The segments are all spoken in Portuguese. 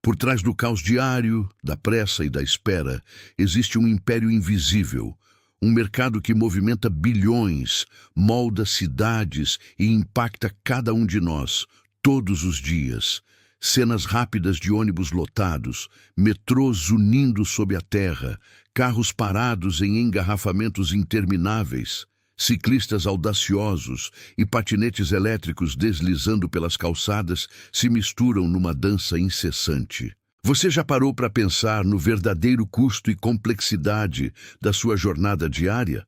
Por trás do caos diário, da pressa e da espera, existe um império invisível, um mercado que movimenta bilhões, molda cidades e impacta cada um de nós, todos os dias. Cenas rápidas de ônibus lotados, metrôs unindo sob a terra, carros parados em engarrafamentos intermináveis, ciclistas audaciosos e patinetes elétricos deslizando pelas calçadas se misturam numa dança incessante. Você já parou para pensar no verdadeiro custo e complexidade da sua jornada diária?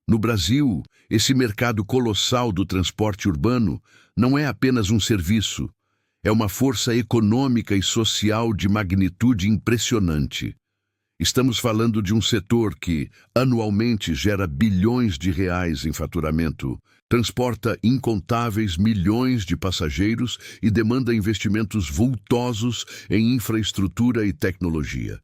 No Brasil, esse mercado colossal do transporte urbano não é apenas um serviço, é uma força econômica e social de magnitude impressionante. Estamos falando de um setor que, anualmente, gera bilhões de reais em faturamento, transporta incontáveis milhões de passageiros e demanda investimentos vultosos em infraestrutura e tecnologia.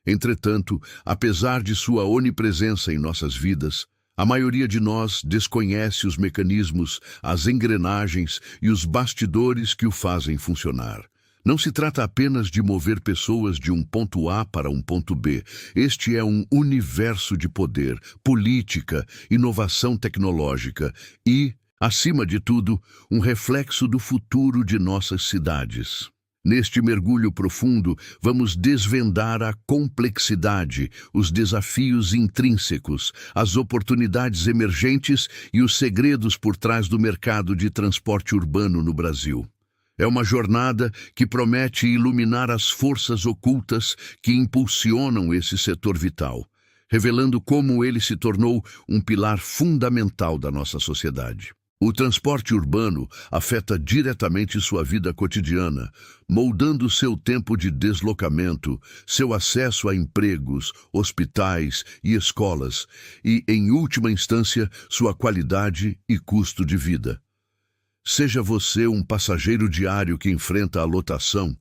Entretanto, apesar de sua onipresença em nossas vidas, a maioria de nós desconhece os mecanismos, as engrenagens e os bastidores que o fazem funcionar. Não se trata apenas de mover pessoas de um ponto A para um ponto B. Este é um universo de poder, política, inovação tecnológica e, acima de tudo, um reflexo do futuro de nossas cidades. Neste mergulho profundo, vamos desvendar a complexidade, os desafios intrínsecos, as oportunidades emergentes e os segredos por trás do mercado de transporte urbano no Brasil. É uma jornada que promete iluminar as forças ocultas que impulsionam esse setor vital, revelando como ele se tornou um pilar fundamental da nossa sociedade. O transporte urbano afeta diretamente sua vida cotidiana, moldando seu tempo de deslocamento, seu acesso a empregos, hospitais e escolas e, em última instância, sua qualidade e custo de vida. Seja você um passageiro diário que enfrenta a lotação,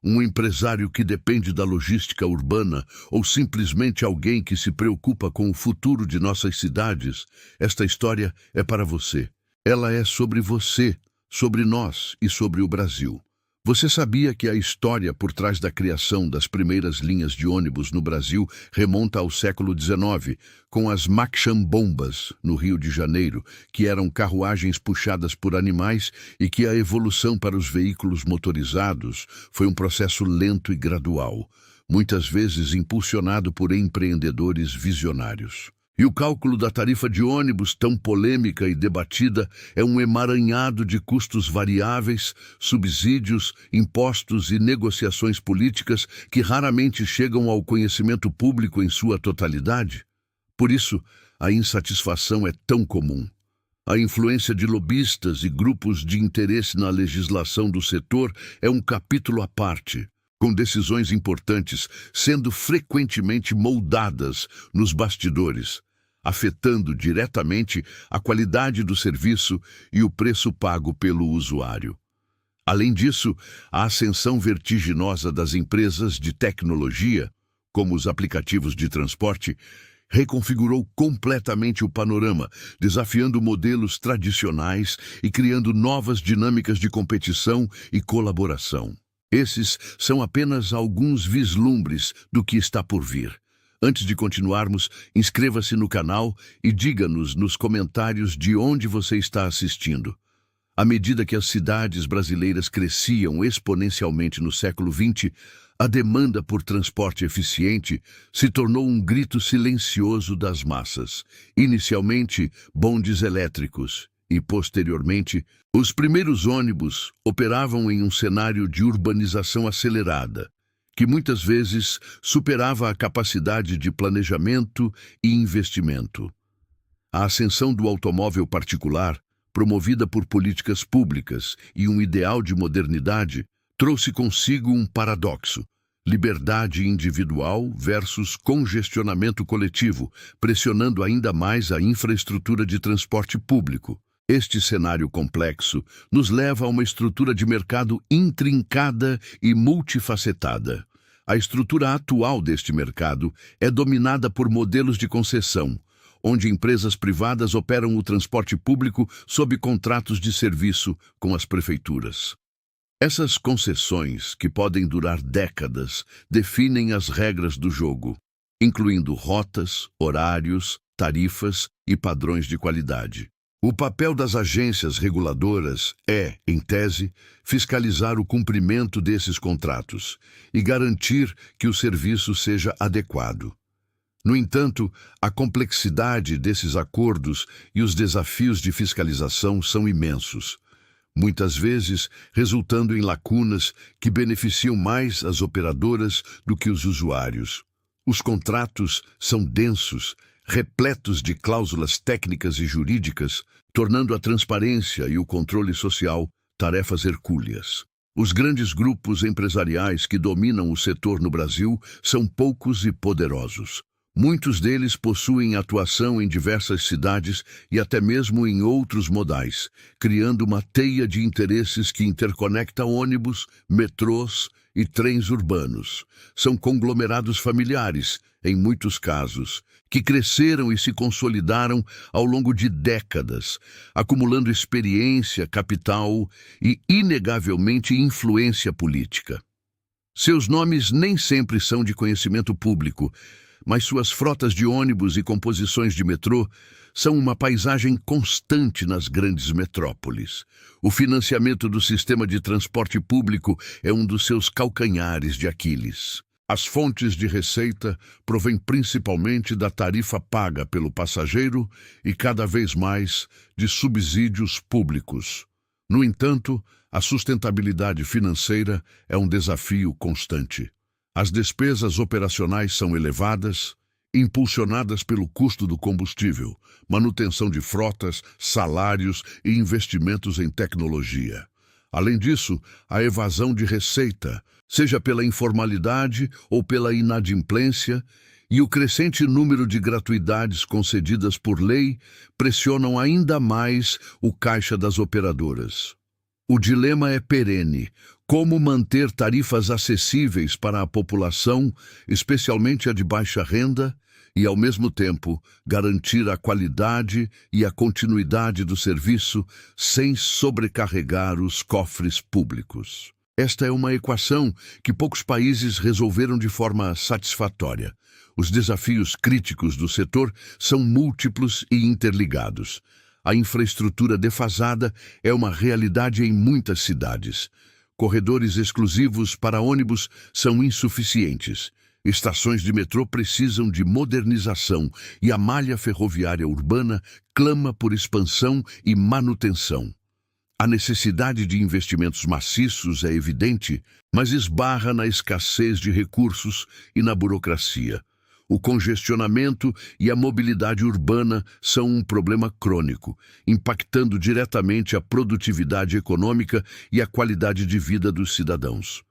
um empresário que depende da logística urbana ou simplesmente alguém que se preocupa com o futuro de nossas cidades, esta história é para você. Ela é sobre você, sobre nós e sobre o Brasil. Você sabia que a história por trás da criação das primeiras linhas de ônibus no Brasil remonta ao século XIX, com as Macham-bombas, no Rio de Janeiro, que eram carruagens puxadas por animais e que a evolução para os veículos motorizados foi um processo lento e gradual, muitas vezes impulsionado por empreendedores visionários. E o cálculo da tarifa de ônibus, tão polêmica e debatida, é um emaranhado de custos variáveis, subsídios, impostos e negociações políticas que raramente chegam ao conhecimento público em sua totalidade. Por isso, a insatisfação é tão comum. A influência de lobistas e grupos de interesse na legislação do setor é um capítulo à parte, com decisões importantes sendo frequentemente moldadas nos bastidores, afetando diretamente a qualidade do serviço e o preço pago pelo usuário. Além disso, a ascensão vertiginosa das empresas de tecnologia, como os aplicativos de transporte, reconfigurou completamente o panorama, desafiando modelos tradicionais e criando novas dinâmicas de competição e colaboração. Esses são apenas alguns vislumbres do que está por vir. Antes de continuarmos, inscreva-se no canal e diga-nos nos comentários de onde você está assistindo. À medida que as cidades brasileiras cresciam exponencialmente no século XX, a demanda por transporte eficiente se tornou um grito silencioso das massas. Inicialmente, bondes elétricos e, posteriormente, os primeiros ônibus operavam em um cenário de urbanização acelerada, que muitas vezes superava a capacidade de planejamento e investimento. A ascensão do automóvel particular, promovida por políticas públicas e um ideal de modernidade, trouxe consigo um paradoxo: liberdade individual versus congestionamento coletivo, pressionando ainda mais a infraestrutura de transporte público. Este cenário complexo nos leva a uma estrutura de mercado intrincada e multifacetada. A estrutura atual deste mercado é dominada por modelos de concessão, onde empresas privadas operam o transporte público sob contratos de serviço com as prefeituras. Essas concessões, que podem durar décadas, definem as regras do jogo, incluindo rotas, horários, tarifas e padrões de qualidade. O papel das agências reguladoras é, em tese, fiscalizar o cumprimento desses contratos e garantir que o serviço seja adequado. No entanto, a complexidade desses acordos e os desafios de fiscalização são imensos, muitas vezes resultando em lacunas que beneficiam mais as operadoras do que os usuários. Os contratos são densos, repletos de cláusulas técnicas e jurídicas, tornando a transparência e o controle social tarefas hercúleas. Os grandes grupos empresariais que dominam o setor no Brasil são poucos e poderosos. Muitos deles possuem atuação em diversas cidades e até mesmo em outros modais, criando uma teia de interesses que interconecta ônibus, metrôs e trens urbanos. São conglomerados familiares, em muitos casos, que cresceram e se consolidaram ao longo de décadas, acumulando experiência, capital e, inegavelmente, influência política. Seus nomes nem sempre são de conhecimento público, mas suas frotas de ônibus e composições de metrô são uma paisagem constante nas grandes metrópoles. O financiamento do sistema de transporte público é um dos seus calcanhares de Aquiles. As fontes de receita provêm principalmente da tarifa paga pelo passageiro e, cada vez mais, de subsídios públicos. No entanto, a sustentabilidade financeira é um desafio constante. As despesas operacionais são elevadas, impulsionadas pelo custo do combustível, manutenção de frotas, salários e investimentos em tecnologia. Além disso, a evasão de receita, seja pela informalidade ou pela inadimplência, e o crescente número de gratuidades concedidas por lei pressionam ainda mais o caixa das operadoras. O dilema é perene: como manter tarifas acessíveis para a população, especialmente a de baixa renda, e, ao mesmo tempo, garantir a qualidade e a continuidade do serviço sem sobrecarregar os cofres públicos. Esta é uma equação que poucos países resolveram de forma satisfatória. Os desafios críticos do setor são múltiplos e interligados. A infraestrutura defasada é uma realidade em muitas cidades. Corredores exclusivos para ônibus são insuficientes. Estações de metrô precisam de modernização e a malha ferroviária urbana clama por expansão e manutenção. A necessidade de investimentos maciços é evidente, mas esbarra na escassez de recursos e na burocracia. O congestionamento e a mobilidade urbana são um problema crônico, impactando diretamente a produtividade econômica e a qualidade de vida dos cidadãos.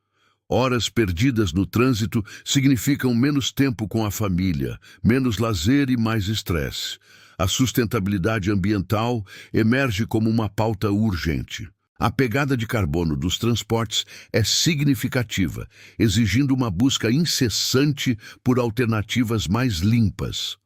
Horas perdidas no trânsito significam menos tempo com a família, menos lazer e mais estresse. A sustentabilidade ambiental emerge como uma pauta urgente. A pegada de carbono dos transportes é significativa, exigindo uma busca incessante por alternativas mais limpas.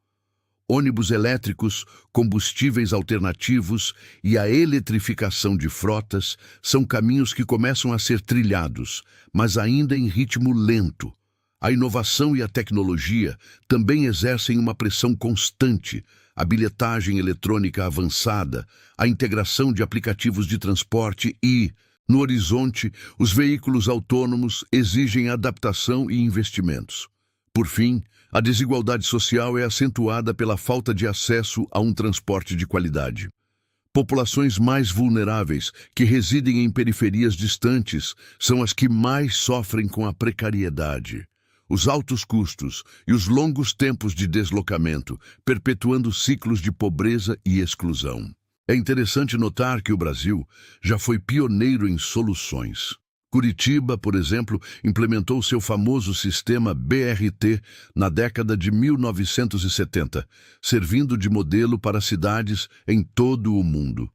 Ônibus elétricos, combustíveis alternativos e a eletrificação de frotas são caminhos que começam a ser trilhados, mas ainda em ritmo lento. A inovação e a tecnologia também exercem uma pressão constante. A bilhetagem eletrônica avançada, a integração de aplicativos de transporte e, no horizonte, os veículos autônomos exigem adaptação e investimentos. Por fim, a desigualdade social é acentuada pela falta de acesso a um transporte de qualidade. Populações mais vulneráveis, que residem em periferias distantes, são as que mais sofrem com a precariedade. Os altos custos e os longos tempos de deslocamento, perpetuando ciclos de pobreza e exclusão. É interessante notar que o Brasil já foi pioneiro em soluções. Curitiba, por exemplo, implementou seu famoso sistema BRT na década de 1970, servindo de modelo para cidades em todo o mundo.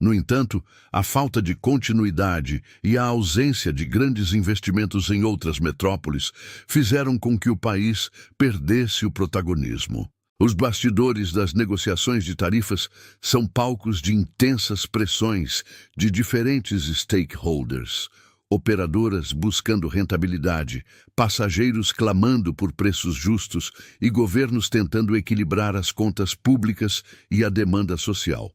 No entanto, a falta de continuidade e a ausência de grandes investimentos em outras metrópoles fizeram com que o país perdesse o protagonismo. Os bastidores das negociações de tarifas são palcos de intensas pressões de diferentes stakeholders. Operadoras buscando rentabilidade, passageiros clamando por preços justos e governos tentando equilibrar as contas públicas e a demanda social.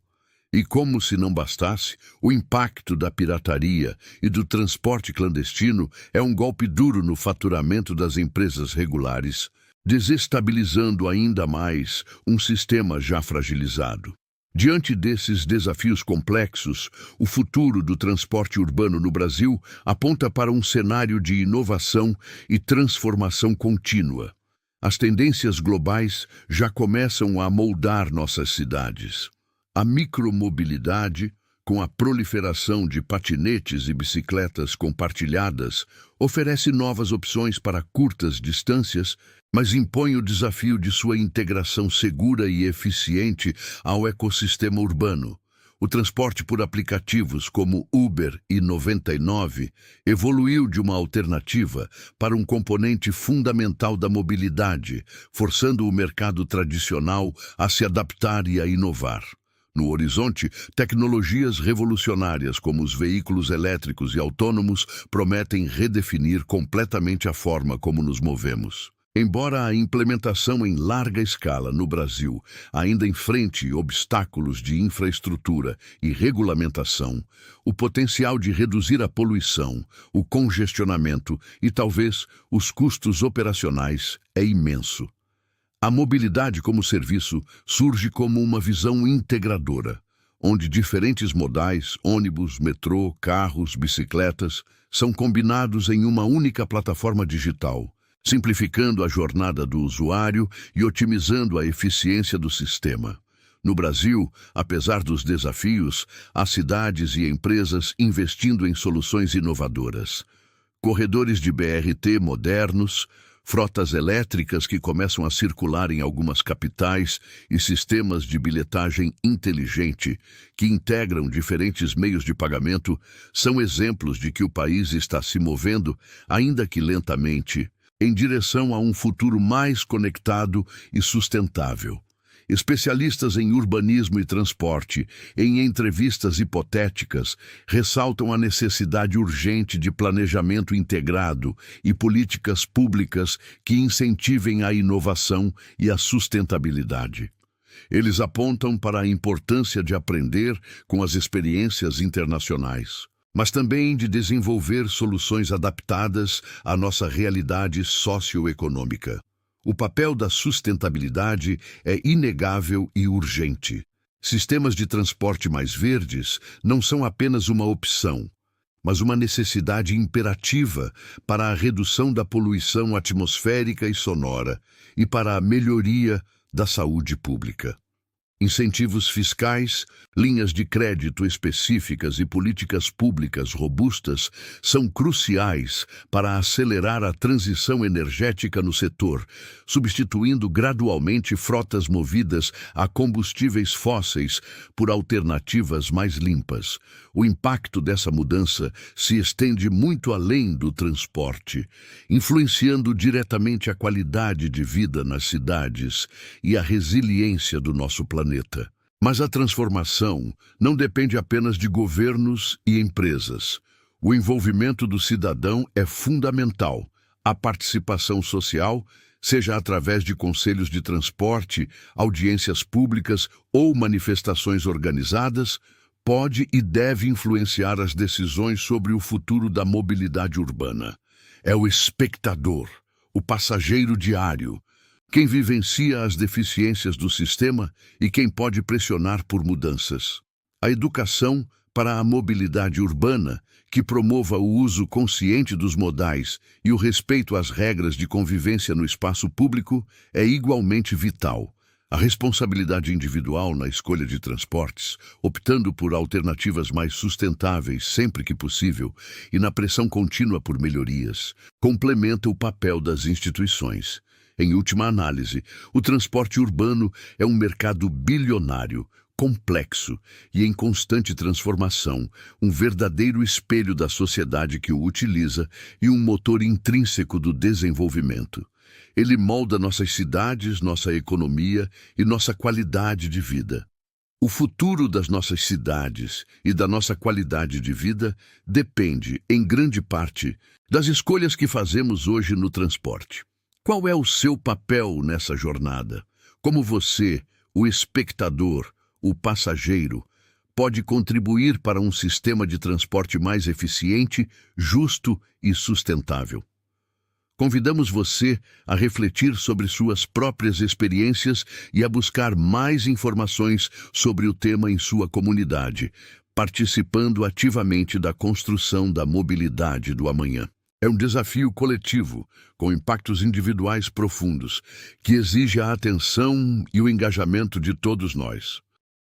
E como se não bastasse, o impacto da pirataria e do transporte clandestino é um golpe duro no faturamento das empresas regulares, desestabilizando ainda mais um sistema já fragilizado. Diante desses desafios complexos, o futuro do transporte urbano no Brasil aponta para um cenário de inovação e transformação contínua. As tendências globais já começam a moldar nossas cidades. A micromobilidade, com a proliferação de patinetes e bicicletas compartilhadas, oferece novas opções para curtas distâncias, mas impõe o desafio de sua integração segura e eficiente ao ecossistema urbano. O transporte por aplicativos como Uber e 99 evoluiu de uma alternativa para um componente fundamental da mobilidade, forçando o mercado tradicional a se adaptar e a inovar. No horizonte, tecnologias revolucionárias como os veículos elétricos e autônomos prometem redefinir completamente a forma como nos movemos. Embora a implementação em larga escala no Brasil ainda enfrente obstáculos de infraestrutura e regulamentação, o potencial de reduzir a poluição, o congestionamento e talvez os custos operacionais é imenso. A mobilidade como serviço surge como uma visão integradora, onde diferentes modais, ônibus, metrô, carros, bicicletas, são combinados em uma única plataforma digital, simplificando a jornada do usuário e otimizando a eficiência do sistema. No Brasil, apesar dos desafios, há cidades e empresas investindo em soluções inovadoras. Corredores de BRT modernos, frotas elétricas que começam a circular em algumas capitais e sistemas de bilhetagem inteligente que integram diferentes meios de pagamento são exemplos de que o país está se movendo, ainda que lentamente, em direção a um futuro mais conectado e sustentável. Especialistas em urbanismo e transporte, em entrevistas hipotéticas, ressaltam a necessidade urgente de planejamento integrado e políticas públicas que incentivem a inovação e a sustentabilidade. Eles apontam para a importância de aprender com as experiências internacionais, mas também de desenvolver soluções adaptadas à nossa realidade socioeconômica. O papel da sustentabilidade é inegável e urgente. Sistemas de transporte mais verdes não são apenas uma opção, mas uma necessidade imperativa para a redução da poluição atmosférica e sonora e para a melhoria da saúde pública. Incentivos fiscais, linhas de crédito específicas e políticas públicas robustas são cruciais para acelerar a transição energética no setor, substituindo gradualmente frotas movidas a combustíveis fósseis por alternativas mais limpas. O impacto dessa mudança se estende muito além do transporte, influenciando diretamente a qualidade de vida nas cidades e a resiliência do nosso planeta. Mas a transformação não depende apenas de governos e empresas. O envolvimento do cidadão é fundamental. A participação social, seja através de conselhos de transporte, audiências públicas ou manifestações organizadas, pode e deve influenciar as decisões sobre o futuro da mobilidade urbana. É o espectador, o passageiro diário, quem vivencia as deficiências do sistema e quem pode pressionar por mudanças. A educação para a mobilidade urbana, que promova o uso consciente dos modais e o respeito às regras de convivência no espaço público, é igualmente vital. A responsabilidade individual na escolha de transportes, optando por alternativas mais sustentáveis sempre que possível e na pressão contínua por melhorias, complementa o papel das instituições. Em última análise, o transporte urbano é um mercado bilionário, complexo e em constante transformação, um verdadeiro espelho da sociedade que o utiliza e um motor intrínseco do desenvolvimento. Ele molda nossas cidades, nossa economia e nossa qualidade de vida. O futuro das nossas cidades e da nossa qualidade de vida depende, em grande parte, das escolhas que fazemos hoje no transporte. Qual é o seu papel nessa jornada? Como você, o espectador, o passageiro, pode contribuir para um sistema de transporte mais eficiente, justo e sustentável? Convidamos você a refletir sobre suas próprias experiências e a buscar mais informações sobre o tema em sua comunidade, participando ativamente da construção da mobilidade do amanhã. É um desafio coletivo, com impactos individuais profundos, que exige a atenção e o engajamento de todos nós.